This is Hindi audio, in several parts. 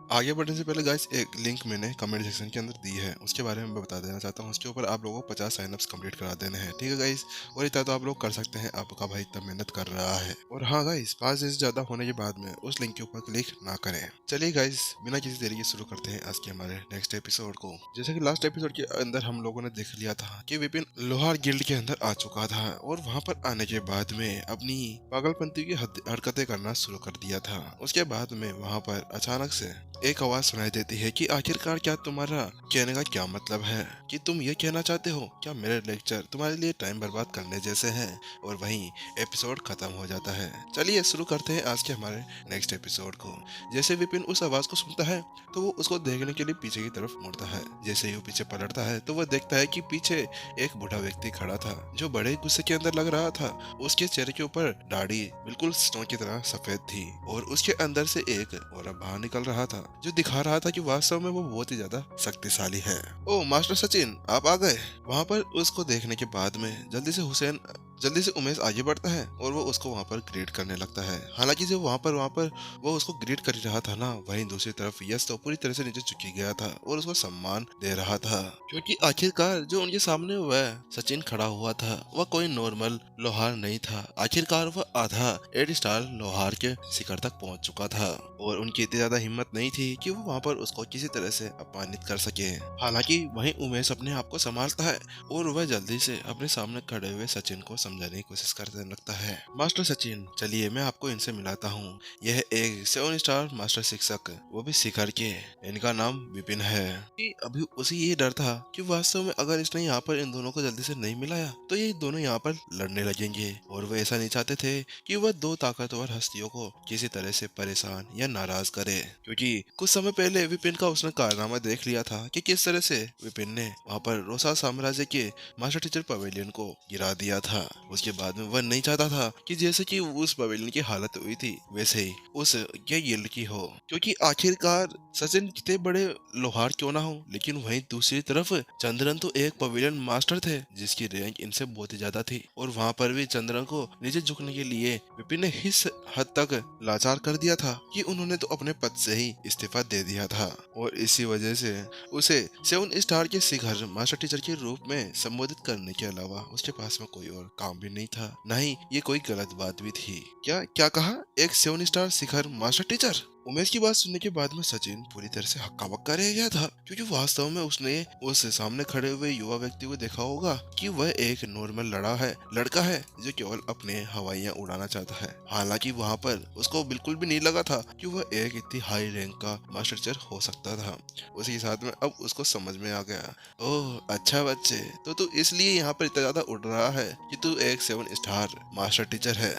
आगे बढ़ने से पहले गाइस एक लिंक मैंने कमेंट सेक्शन के अंदर दी है, उसके बारे में मैं बता देना चाहता हूँ। उसके ऊपर आप लोगों को 50 साइनअप्स कंप्लीट करा देने हैं, ठीक है गाइस। और इतना तो आप लोग कर सकते हैं, आपका भाई इतना मेहनत कर रहा है। और हाँ गाइस, 5 दिन से ज्यादा होने के बाद में उस लिंक के ऊपर क्लिक ना करें। चलिए गाइस, बिना किसी देरी के शुरू करते हैं आज के हमारे नेक्स्ट एपिसोड को। जैसे कि लास्ट एपिसोड के अंदर हम लोगों ने देख लिया था कि विपिन लोहार गिल्ड के अंदर आ चुका था और वहां पर आने के बाद में अपनी पागलपंती की हरकतें करना शुरू कर दिया था। उसके बाद में वहां पर अचानक से एक आवाज सुनाई देती है कि आखिरकार क्या तुम्हारा कहने का क्या मतलब है, कि तुम ये कहना चाहते हो क्या मेरे लेक्चर तुम्हारे लिए टाइम बर्बाद करने जैसे हैं। और वहीं एपिसोड खत्म हो जाता है। चलिए शुरू करते हैं आज के हमारे नेक्स्ट एपिसोड को। जैसे विपिन उस आवाज को सुनता है तो वो उसको देखने के लिए पीछे की तरफ मुड़ता है। जैसे ही वो पीछे पलटता है तो वह देखता है कि पीछे एक बूढ़ा व्यक्ति खड़ा था जो बड़े गुस्से के अंदर लग रहा था। उसके चेहरे के ऊपर दाढ़ी बिल्कुल स्नो की तरह सफेद थी और उसके अंदर से एक औरत बाहर निकल रहा था जो दिखा रहा था कि वास्तव में वो बहुत ही ज्यादा शक्तिशाली है। ओ मास्टर सचिन, आप आ गए। वहां पर उसको देखने के बाद में जल्दी से उमेश आगे बढ़ता है और वो उसको वहां पर ग्रीट करने लगता है। हालांकि जो वहां पर वो उसको ग्रीट कर रहा था ना, वहीं दूसरी तरफ यश तो पूरी तरह से नीचे झुकी गया था और उसको सम्मान दे रहा था, क्योंकि आखिरकार जो उनके सामने वह सचिन खड़ा हुआ था वह कोई नॉर्मल लोहार नहीं था। आखिरकार वह आधा 8 स्टार लोहार के शिखर तक पहुंच चुका था और उनकी इतनी ज्यादा हिम्मत नहीं थी कि वो वहां पर उसको किसी तरह से अपमानित कर सके। हालांकि वहीं उमेश अपने आप को संभालता है और वह जल्दी से अपने सामने खड़े हुए सचिन को समझाने की कोशिश करने लगता है। मास्टर सचिन, चलिए मैं आपको इनसे मिलाता हूँ। यह एक 7 स्टार मास्टर शिक्षक, वो भी शिखर के। इनका नाम विपिन है। कि अभी उसे ये डर था कि वास्तव में अगर इसने यहाँ पर इन दोनों को जल्दी से नहीं मिलाया तो ये दोनों यहाँ पर लड़ने लगेंगे और वो ऐसा नहीं चाहते थे कि वह दो ताकतवर हस्तियों को किसी तरह से परेशान या नाराज करे, क्योंकि कुछ समय पहले विपिन का उसने कारनामा देख लिया था कि किस तरह से विपिन ने वहाँ पर रोसा साम्राज्य के मास्टर टीचर पवेलियन को गिरा दिया था। उसके बाद में वह नहीं चाहता था कि जैसे कि उस पवेलियन की हालत हुई थी वैसे ही उस ये गिल्ड की हो, क्योंकि आखिरकार सचिन कितने बड़े लोहार क्यों ना हो, लेकिन वहीं दूसरी तरफ चंद्रन तो एक पवेलियन मास्टर थे जिसकी रैंक इनसे बहुत ही ज्यादा थी और वहाँ पर भी चंद्रन को नीचे झुकने के लिए विपिन ने इस हद तक लाचार कर दिया था कि उन्होंने तो अपने पद से ही इस्तीफा दे दिया था और इसी वजह से उसे 7 स्टार के शिखर मास्टर टीचर के रूप में संबोधित करने के अलावा उसके पास में कोई और काम भी नहीं था, ना ही ये कोई गलत बात भी थी। क्या क्या कहा, एक 7 स्टार शिखर मास्टर टीचर? उमेश की बात सुनने के बाद में सचिन पूरी तरह से हक्का बक्का रह गया था, क्योंकि वास्तव में उसने उस सामने खड़े हुए युवा व्यक्ति को देखा होगा कि वह एक नॉर्मल लड़का है जो केवल अपने हवाइयां उड़ाना चाहता है। हालांकि वहां पर उसको बिल्कुल भी नहीं लगा था कि वह एक इतनी हाई रैंक का मास्टर टीचर हो सकता था। उसी के साथ में अब उसको समझ में आ गया, ओह अच्छा बच्चे, तो तू इसलिए यहाँ पर इतना ज्यादा उड़ रहा है कि तू एक 7 स्टार मास्टर टीचर है।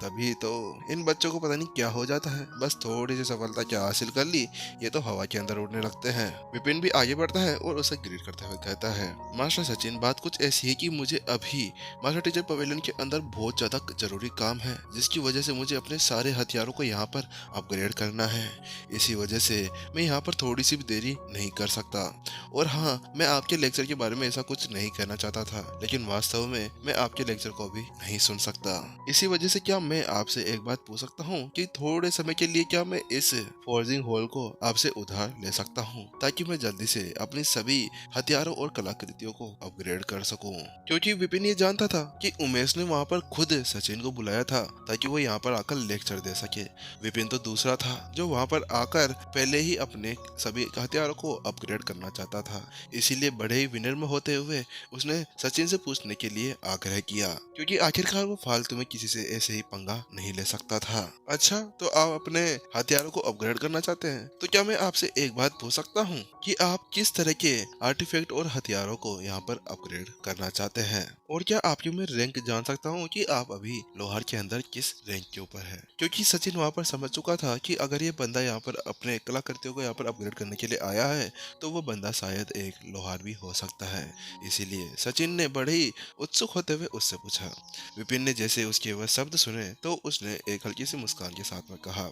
तभी तो इन बच्चों को पता नहीं क्या हो जाता है, बस थोड़ी सी सफलता क्या हासिल कर ली ये तो हवा के अंदर उड़ने लगते हैं। विपिन भी आगे बढ़ता है और उसे ग्रीट करते हुए कहता है, मास्टर सचिन, बात कुछ ऐसी है कि मुझे अभी मास्टर टीचर पवेलियन के अंदर बहुत ज्यादा जरूरी काम है, जिसकी वजह से मुझे अपने सारे हथियारों को यहाँ पर अपग्रेड करना है। इसी वजह से मैं यहाँ पर थोड़ी सी भी देरी नहीं कर सकता। और हाँ, मैं आपके लेक्चर के बारे में ऐसा कुछ नहीं कहना चाहता था, लेकिन वास्तव में मैं आपके लेक्चर को भी नहीं सुन सकता। इसी वजह से क्या मैं आपसे एक बात पूछ सकता हूँ कि थोड़े समय के लिए क्या मैं इस फोर्जिंग हॉल को आपसे उधार ले सकता हूँ, ताकि मैं जल्दी से अपनी सभी हथियारों और कलाकृतियों को अपग्रेड कर सकूं। क्योंकि विपिन ये जानता था कि उमेश ने वहाँ पर खुद सचिन को बुलाया था ताकि वो यहाँ पर आकर लेक्चर दे सके। विपिन तो दूसरा था जो वहाँ पर आकर पहले ही अपने सभी हथियारों को अपग्रेड करना चाहता था। इसीलिए बड़े ही विनम्र होते हुए उसने सचिन से पूछने के लिए आग्रह किया, क्योंकि आखिरकार वो फालतू में किसी से ऐसे ही पंगा नहीं ले सकता था। अच्छा, तो आप अपने हथियारों को अपग्रेड करना चाहते हैं, तो क्या मैं आपसे एक बात पूछ सकता हूँ कि आप किस तरह के आर्टिफैक्ट और हथियारों को यहाँ पर अपग्रेड करना चाहते हैं, और क्या आपकी मैं रैंक जान सकता हूँ कि आप अभी लोहार के अंदर किस रैंक के ऊपर है? क्योंकि सचिन वहाँ पर समझ चुका था कि अगर ये बंदा यहाँ पर अपने कलाकृतियों को यहाँ पर अपग्रेड करने के लिए आया है तो वो बंदा शायद एक लोहार भी हो सकता है। इसीलिए सचिन ने बड़े ही उत्सुक होते हुए उससे पूछा। विपिन ने जैसे उसके वह शब्द सुने में तो उसने एक हल्की सी मुस्कान के साथ में कहा,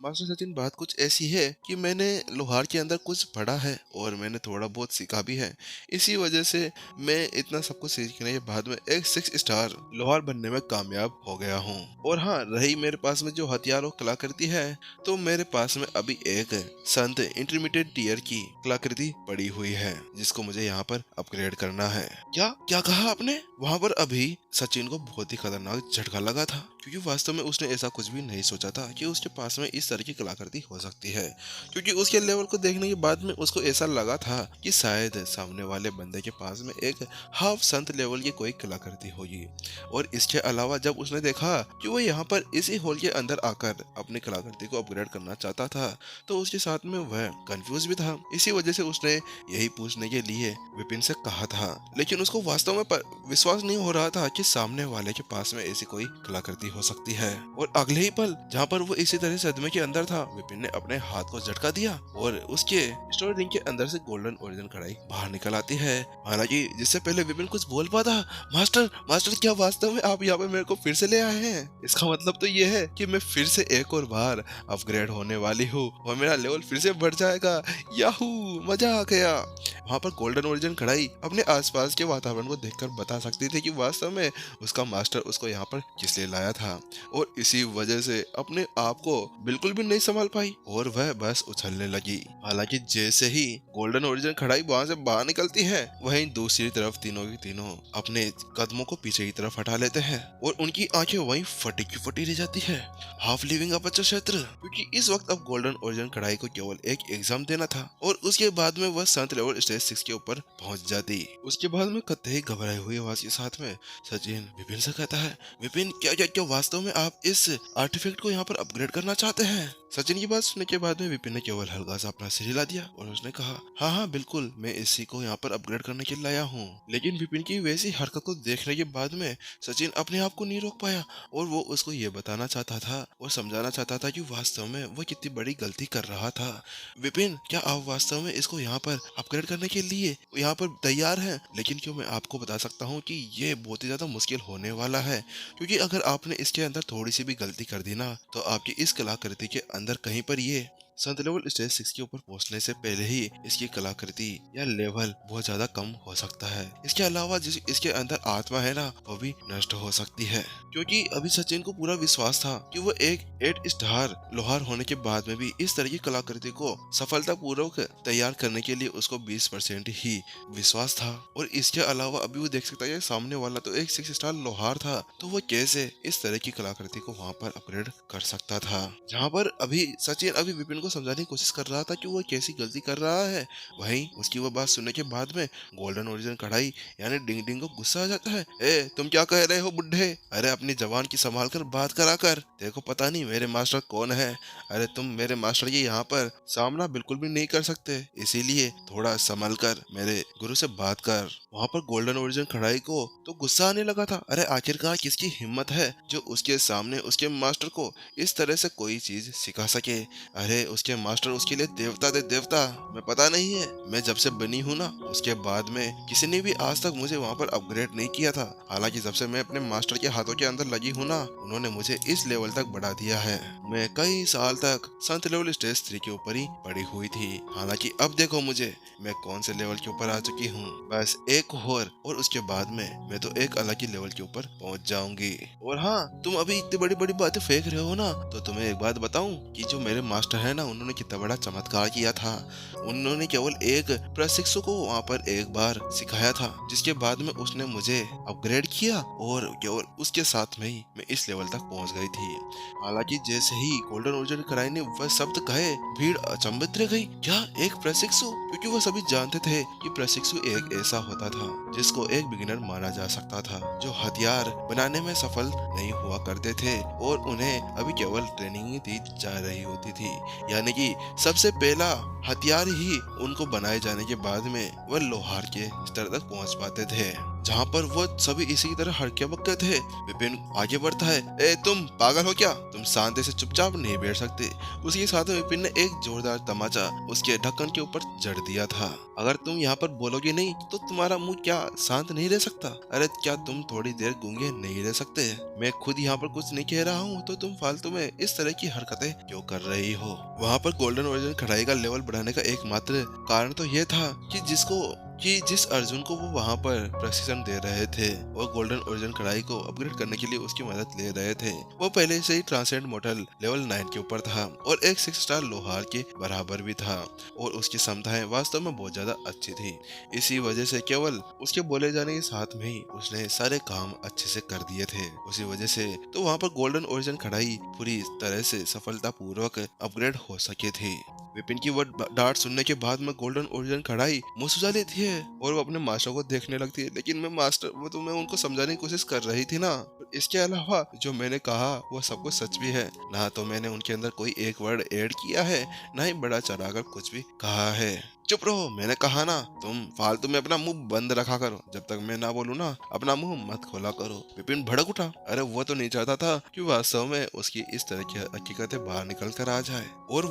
मास्टर सचिन, बात कुछ ऐसी है कि मैंने लोहार के अंदर कुछ पढ़ा है और मैंने थोड़ा बहुत सीखा भी है। इसी वजह से मैं इतना सब कुछ सीखने के बाद में एक 6 स्टार लोहार बनने में कामयाब हो गया हूँ। और हाँ, रही मेरे पास में जो हथियार और कलाकृति है, तो मेरे पास में अभी एक संत इंटरमीडिएट टीयर की कलाकृति पड़ी हुई है जिसको मुझे यहाँ पर अपग्रेड करना है। क्या क्या कहा आपने? वहाँ पर अभी सचिन को बहुत ही खतरनाक झटका लगा था, क्योंकि वास्तव में उसने ऐसा कुछ भी नहीं सोचा था कि उसके पास में इस तरह की कलाकृति हो सकती है। क्योंकि उसके लेवल को देखने के बाद में उसको ऐसा लगा था कि शायद सामने वाले बंदे के पास में एक हाफ संत लेवल की कोई कलाकृति होगी। और इसके अलावा जब उसने देखा कि वो यहाँ पर इसी हॉल के अंदर आकर अपनी कलाकृति को अपग्रेड करना चाहता था, तो उसके साथ में वह कंफ्यूज भी था। इसी वजह से उसने यही पूछने के लिए विपिन से कहा था, लेकिन उसको वास्तव में विश्वास नहीं हो रहा था कि सामने वाले के पास में ऐसी कोई कलाकृति हो सकती है। और अगले ही पल जहाँ पर वो इसी तरह सदमे के अंदर था, विपिन ने अपने हाथ को झटका दिया और उसके स्टोर रिंग के अंदर से गोल्डन ओरिजिन कढ़ाई बाहर निकल आती है। हालांकि जिससे पहले विपिन कुछ बोल पाता, मास्टर मास्टर क्या वास्तव में आप यहाँ पे मेरे को फिर से ले आए हैं? इसका मतलब तो ये है कि मैं फिर से एक और बार अपग्रेड होने वाली हूँ और मेरा लेवल फिर से बढ़ जाएगा। याहू, मजा आ गया। वहाँ पर गोल्डन ओरिजिन कढ़ाई अपने आसपास के वातावरण को देखकर बता सकती थी कि वास्तव में उसका मास्टर उसको यहाँ पर किस लिए लाया था, और इसी वजह से अपने आप को बिल्कुल भी नहीं संभाल पाई और वह बस उछलने लगी। हालांकि जैसे ही गोल्डन ओरिजिन कढ़ाई वहां से बाहर निकलती है, वहीं दूसरी तरफ तीनों की तीनों अपने कदमों को पीछे की तरफ हटा लेते हैं और उनकी आंखें वहीं फटी की फटी रह जाती है। हाफ लिविंग अपर्चर क्षेत्र, क्योंकि इस वक्त अब गोल्डन ओरिजिन कढ़ाई को केवल एक एग्जाम देना था और उसके बाद में वह संत लेवल स्टेज 6 के ऊपर पहुंच जाती। उसके बाद में कतई घबराई हुई आवाज के साथ में सचिन विपिन से कहता है, विपिन क्या क्या क्या वास्तव में आप इस आर्टिफैक्ट को यहाँ पर अपग्रेड करना चाहते हैं? सचिन की बात सुनने के बाद में विपिन ने केवल हल्का सा अपना सिर हिला दिया और उसने कहा, हाँ हाँ बिल्कुल, मैं इसी को यहाँ पर अपग्रेड करने के लिए लाया हूँ। लेकिन विपिन की वैसी हरकत को देखने के बाद में सचिन अपने आप को नहीं रोक पाया और वो उसको ये बताना चाहता था और समझाना चाहता था कि वास्तव में वो कितनी बड़ी गलती कर रहा था। विपिन, क्या आप वास्तव में इसको यहाँ पर अपग्रेड करने के लिए यहाँ पर तैयार हैं? लेकिन क्यों, मैं आपको बता सकता हूँ कि ये बहुत ही ज्यादा मुश्किल होने वाला है, क्योंकि अगर आपने इसके अंदर थोड़ी सी भी गलती कर दी ना, तो आपकी इस कलाकृति के अंदर कहीं पर ये संत लेवल स्टेज 6 के ऊपर पहुंचने से पहले ही इसकी कलाकृति या लेवल बहुत ज्यादा कम हो सकता है। इसके अलावा जिस इसके अंदर आत्मा है ना, वो भी नष्ट हो सकती है, क्योंकि अभी सचिन को पूरा विश्वास था कि वो एक 8 स्टार लोहार होने के बाद में भी इस तरह की कलाकृति को सफलतापूर्वक तैयार करने के लिए उसको 20% ही विश्वास था। और इसके अलावा अभी वो देख सकता है सामने वाला तो एक 6 स्टार लोहार था, तो वो कैसे इस तरह की कलाकृति को वहां पर अपग्रेड कर सकता था। जहाँ पर अभी सचिन अभी विपिन को समझाने की कोशिश कर रहा था कि वो कैसी गलती कर रहा है, वहीं उसकी वो बात सुनने के बाद में गोल्डन ओरिजिन कढ़ाई यानी डिंग डिंग को गुस्सा आ जाता है। ए, तुम क्या कह रहे हो बुड्ढे? अरे अपनी जबान की संभाल कर बात करा कर, देखो पता नहीं मेरे मास्टर कौन है। अरे तुम मेरे मास्टर की यहाँ पर सामना बिल्कुल भी नहीं कर सकते, इसीलिए थोड़ा संभल कर मेरे गुरु से बात कर। वहाँ पर गोल्डन ओरिजिन कढ़ाई को तो गुस्सा आने लगा था। अरे आखिरकार किसकी हिम्मत है जो उसके सामने उसके मास्टर को इस तरह से कोई चीज सिखा सके? अरे उसके मास्टर उसके लिए देवता दे देवता, मैं पता नहीं है, मैं जब से बनी हूँ ना, उसके बाद में किसी ने भी आज तक मुझे वहाँ पर अपग्रेड नहीं किया था। हालांकि जब से मैं अपने मास्टर के हाथों के अंदर लगी हूँ ना, उन्होंने मुझे इस लेवल तक बढ़ा दिया है। मैं कई साल तक संत लेवल स्टेज 3 के ऊपर ही पड़ी हुई थी। हालांकि अब देखो मुझे, मैं कौन से लेवल के ऊपर आ चुकी हूँ। बस एक और उसके बाद में मैं तो एक अलग ही लेवल के ऊपर पहुंच जाऊंगी। और हाँ, तुम अभी इतनी बड़ी बड़ी बातें फेंक रहे हो ना, तो तुम्हें एक बात बताऊं कि जो मेरे मास्टर है ना, उन्होंने कितना बड़ा चमत्कार किया था। उन्होंने केवल एक प्रशिक्षु को वहाँ पर एक बार सिखाया था, जिसके बाद में उसने मुझे अपग्रेड किया और केवल उसके साथ में ही मैं इस लेवल तक पहुंच गई थी। हालांकि जैसे ही गोल्डन ओरिजिन कढ़ाई ने वह शब्द कहे, भीड़ अचंभित रह गई। क्या एक प्रशिक्षु? क्योंकि वह सभी जानते थे कि प्रशिक्षु एक ऐसा होता था जिसको एक बिगिनर माना जा सकता था, जो हथियार बनाने में सफल नहीं हुआ करते थे और उन्हें अभी केवल ट्रेनिंग ही दी जा रही होती थी। यानी कि सबसे पहला हथियार ही उनको बनाए जाने के बाद में वह लोहार के स्तर तक पहुंच पाते थे। जहाँ पर वो सभी इसी तरह हड़के बक्के थे। विपिन आगे बढ़ता है, ए तुम पागल हो क्या? तुम शांति से चुपचाप नहीं बैठ सकते? उसके साथ में विपिन ने एक जोरदार तमाचा उसके ढक्कन के ऊपर जड़ दिया था। अगर तुम यहाँ पर बोलोगे नहीं तो तुम्हारा मुंह क्या शांत नहीं रह सकता? अरे क्या तुम थोड़ी देर गूंगे नहीं रह सकते? मैं खुद यहाँ पर कुछ नहीं कह रहा हूँ तो तुम फालतू में इस तरह की हरकतें क्यों कर रही हो? वहाँ पर गोल्डन ओरिजिन कढ़ाई का लेवल बढ़ाने का एकमात्र कारण तो यह था कि जिस अर्जुन को वो वहाँ पर प्रशिक्षण दे रहे थे और गोल्डन ओरिजिन कढ़ाई को अपग्रेड करने के लिए उसकी मदद ले रहे थे, वो पहले से ही ट्रांसेंड मॉडल लेवल 9 के ऊपर था और एक 6 स्टार लोहार के बराबर भी था और उसकी क्षमताएं वास्तव में बहुत ज्यादा अच्छी थी। इसी वजह से केवल उसके बोले जाने के साथ में ही उसने सारे काम अच्छे से कर दिए थे। उसी वजह से तो वहाँ पर गोल्डन ओरिजिन कढ़ाई पूरी तरह से सफलतापूर्वक अपग्रेड हो सके थी। विपिन की वो डांट सुनने के बाद में गोल्डन ओरिजिन कढ़ाई मुंह सुजा लेती है और वो अपने मास्टर को देखने लगती है। लेकिन मैं उनको समझाने की कोशिश कर रही थी ना। इसके अलावा जो मैंने कहा वो सब कुछ सच भी है ना, तो मैंने उनके अंदर कोई एक वर्ड ऐड किया है ना ही बड़ा चढ़ाकर कुछ भी कहा है। चुप रहो, मैंने कहा ना। तुम फालतू में अपना मुंह बंद रखा करो, जब तक मैं ना बोलूं ना अपना मुंह मत खोला करो। विपिन भड़क उठा। अरे वो तो नहीं चाहता था कि वास्तव में उसकी इस तरह की हकीकतें बाहर निकल कर आ जाए और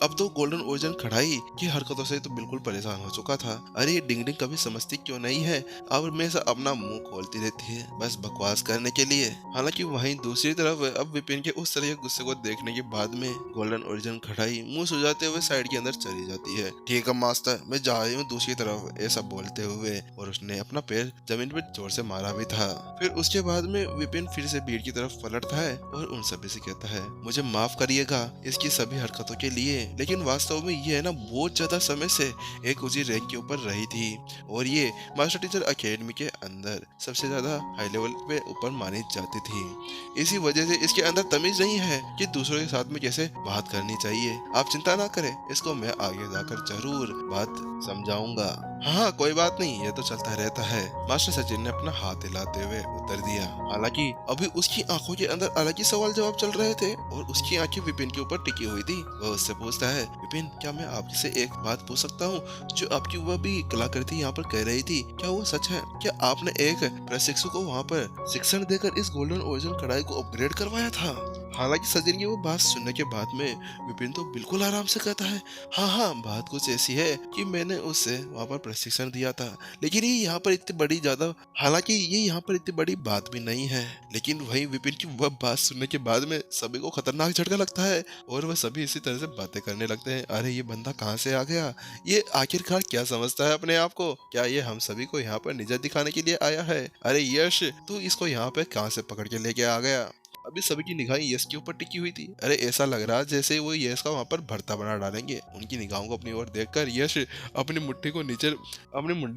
अब तो गोल्डन ओरिजिन कढ़ाई की हरकतों से तो बिल्कुल परेशान हो चुका था। अरे ये डिंग डिंग कभी समझती क्यों नहीं है, अब हमेशा अपना मुंह खोलती रहती है बस बकवास करने के लिए। हालांकि वहीं दूसरी तरफ अब विपिन के उस तरह के गुस्से को देखने के बाद में गोल्डन ओरिजिन कढ़ाई मुंह सुझाते हुए साइड के अंदर चली जाती है। ठीक है मास्टर, मैं जा रही हूँ दूसरी तरफ, ऐसा बोलते हुए और उसने अपना पैर जमीन पर जोर से मारा भी था। फिर उसके बाद में विपिन फिर से भीड़ की तरफ पलटता है और उन सभी से कहता है, मुझे माफ करिएगा इसकी सभी हरकतों के लिए, लेकिन वास्तव में ये है ना बहुत ज्यादा समय से एक ऊंची रैंक के ऊपर रही थी और ये मास्टर टीचर अकेडमी के अंदर सबसे ज्यादा हाई लेवल पे ऊपर मानी जाती थी। इसी वजह से इसके अंदर तमीज नहीं है कि दूसरों के साथ में कैसे बात करनी चाहिए। आप चिंता ना करें, इसको मैं आगे जाकर जरूर बात समझाऊंगा। हाँ कोई बात नहीं, ये तो चलता रहता है, मास्टर सचिन ने अपना हाथ हिलाते हुए उत्तर दिया। हालांकि अभी उसकी आंखों के अंदर अलग ही सवाल जवाब चल रहे थे और उसकी आंखें विपिन के ऊपर टिकी हुई थी। वह उससे पूछता है, विपिन क्या मैं आपसे एक बात पूछ सकता हूँ? जो आपकी वह भी कलाकृति यहाँ पर कह रही थी, क्या वो सच है? क्या आपने एक प्रशिक्षु को वहाँ पर शिक्षण देकर इस गोल्डन ओरिजिन कढ़ाई को अपग्रेड करवाया था? हालांकि सचिन की वो बात सुनने के बाद में विपिन तो बिल्कुल आराम से कहता है, हाँ बात कुछ ऐसी है कि मैंने उससे वहाँ पर प्रशिक्षण दिया था, लेकिन ये यहाँ पर इतनी बड़ी बात भी नहीं है। लेकिन वही विपिन की वह बात सुनने के बाद में सभी को खतरनाक झटका लगता है और वह सभी इसी तरह से बातें करने लगते हैं। अरे ये बंदा कहाँ से आ गया? ये आखिरकार क्या समझता है अपने आप को? क्या ये हम सभी को यहाँ पर निजात दिखाने के लिए आया है? अरे यश, तू इसको यहाँ पे कहाँ से पकड़ के लेके आ गया? अभी सभी की निगाहें यश के ऊपर टिकी हुई थी। अरे ऐसा लग रहा जैसे वो यश का वहां पर भरता बना डालेंगे। उनकी निगाहों को अपनी ओर देखकर यश अपने मुंडे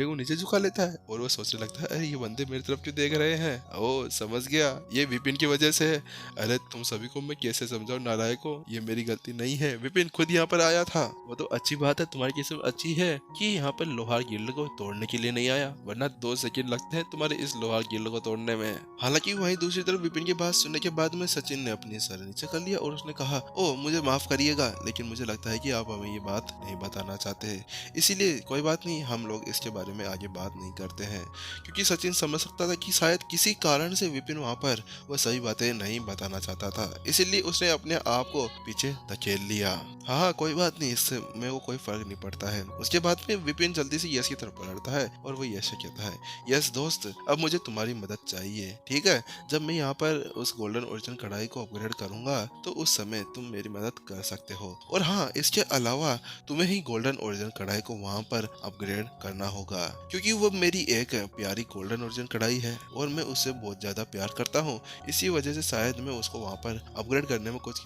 को नीचे झुका लेता है और वो सोचने लगता है, अरे ये बंदे मेरी तरफ क्यों देख रहे हैं? ओ समझ गया, ये विपिन की वजह से है। अरे तुम सभी को मैं कैसे समझाऊं नालायक को, ये मेरी गलती नहीं है, विपिन खुद यहाँ पर आया था। वो तो अच्छी बात है, तुम्हारी किस्मत अच्छी है कि यहाँ पर लोहार गिल्ड को तोड़ने के लिए नहीं आया, वरना 2 सेकंड लगते हैं तुम्हारे इस लोहार गिल्ड को तोड़ने में। हालांकि वहीं दूसरी तरफ विपिन की बात सुनने के बाद में सचिन ने अपनी सर नीचे कर लिया और उसने कहा, ओ मुझे माफ करिएगा, लेकिन मुझे लगता है कि आप हमें ये बात नहीं बताना चाहते, इसीलिए कोई बात नहीं, हम लोग इसके बारे में आगे बात नहीं करते हैं। क्योंकि सचिन समझ सकता था कि शायद किसी कारण से विपिन वहाँ पर वह सही बातें नहीं बताना चाहता था, इसीलिए उसने अपने आप को पीछे धकेल लिया। हाँ कोई बात नहीं, इससे मेरे को कोई फर्क नहीं पड़ता है। उसके बाद में विपिन जल्दी से यश की तरफ बढ़ता है और वो यश से कहता है, यश दोस्त, अब मुझे तुम्हारी मदद चाहिए, ठीक है? जब मैं यहाँ पर उस गोल्डन ओरिजिन कढ़ाई को अपग्रेड करूंगा तो उस समय तुम मेरी मदद कर सकते हो। और हाँ, इसके अलावा तुम्हें ही गोल्डन ओरिजिन कढ़ाई को वहाँ पर अपग्रेड करना होगा, क्योंकि वो मेरी एक प्यारी गोल्डन ओरिजिन कढ़ाई है और मैं उससे बहुत ज्यादा प्यार करता हूँ। इसी वजह से शायद मैं उसको वहाँ पर अपग्रेड करने में कुछ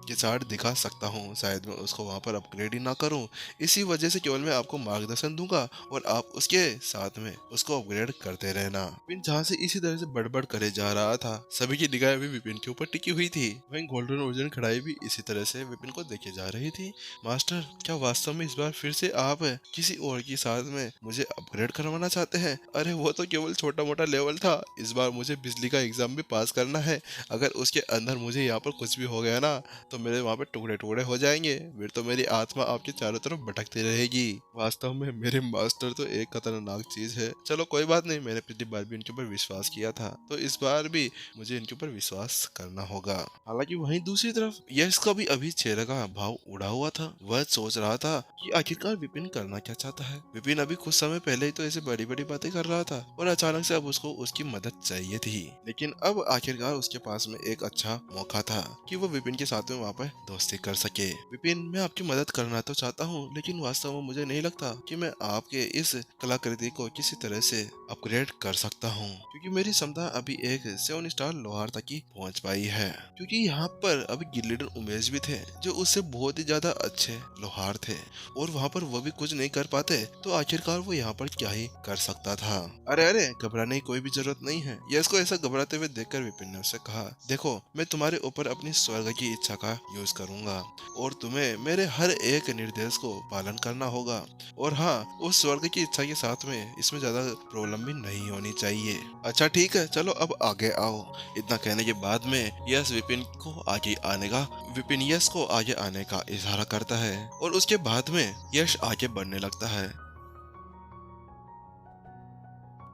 किसाड़ दिखा सकता हूँ, शायद मैं उसको वहाँ पर अपग्रेड ही ना करूँ। इसी वजह से केवल मैं आपको मार्गदर्शन दूंगा और आप उसके साथ में उसको अपग्रेड करते रहना। जहाँ से इसी तरह से बड़बड़ करे जा रहा था, सभी की निगाहें भी विपिन के ऊपर टिकी हुई थी। वहीं गोल्डन ओरिजिन कढ़ाई भी इसी तरह से विपिन को देखे जा रही थी। मास्टर, क्या वास्तव में इस बार फिर से आप किसी और के साथ में मुझे अपग्रेड करवाना चाहते हैं? अरे वो तो केवल छोटा मोटा लेवल था, इस बार मुझे बिजली का एग्जाम भी पास करना है। अगर उसके अंदर मुझे यहाँ पर कुछ भी हो गया ना, तो मेरे वहाँ पे टुकड़े टुकड़े हो जाएंगे, फिर तो मेरी आत्मा आपके चारों तरफ भटकती रहेगी। वास्तव में मेरे मास्टर तो एक खतरनाक चीज है। चलो कोई बात नहीं, मैंने पिछली बार भी इनके ऊपर विश्वास किया था, तो इस बार भी मुझे इनके ऊपर विश्वास करना होगा। हालांकि वहीं दूसरी तरफ यश का भी अभी चेहरे का भाव उड़ा हुआ था। वह सोच रहा था कि आखिरकार विपिन करना क्या चाहता है। विपिन अभी कुछ समय पहले ही तो ऐसे बड़ी बड़ी बातें कर रहा था और अचानक से अब उसको उसकी मदद चाहिए थी। लेकिन अब आखिरकार उसके पास में एक अच्छा मौका था कि वो विपिन के साथ में वहाँ पर दोस्ती कर सके। विपिन, मैं आपकी मदद करना तो चाहता हूँ, लेकिन वास्तव में मुझे नहीं लगता कि मैं आपके इस कलाकृति को किसी तरह से अपग्रेड कर सकता हूँ, क्योंकि मेरी क्षमता अभी एक 7 स्टार लोहार तक ही पहुँच पाई है। क्योंकि यहाँ पर अभी गिल्ड लीडर उमेश भी थे, जो उससे बहुत ही ज्यादा अच्छे लोहार थे, और वहाँ पर वो भी कुछ नहीं कर पाते, तो आखिरकार वो यहाँ पर क्या ही कर सकता था। अरे अरे, घबराने की कोई भी जरूरत नहीं है। यश को ऐसा घबराते हुए देखकर विपिन ने उससे कहा, देखो, मैं तुम्हारे ऊपर अपनी स्वर्ग की इच्छा का यूज करूंगा और तुम्हें मेरे हर एक निर्देश को पालन करना होगा। और हाँ, उस स्वर्ग की इच्छा के साथ में इसमें ज्यादा प्रॉब्लम भी नहीं होनी चाहिए। अच्छा ठीक है, चलो अब आगे आओ। इतना कहने के बाद में यश विपिन यश को आगे आने का इशारा करता है और उसके बाद में यश आगे बढ़ने लगता है।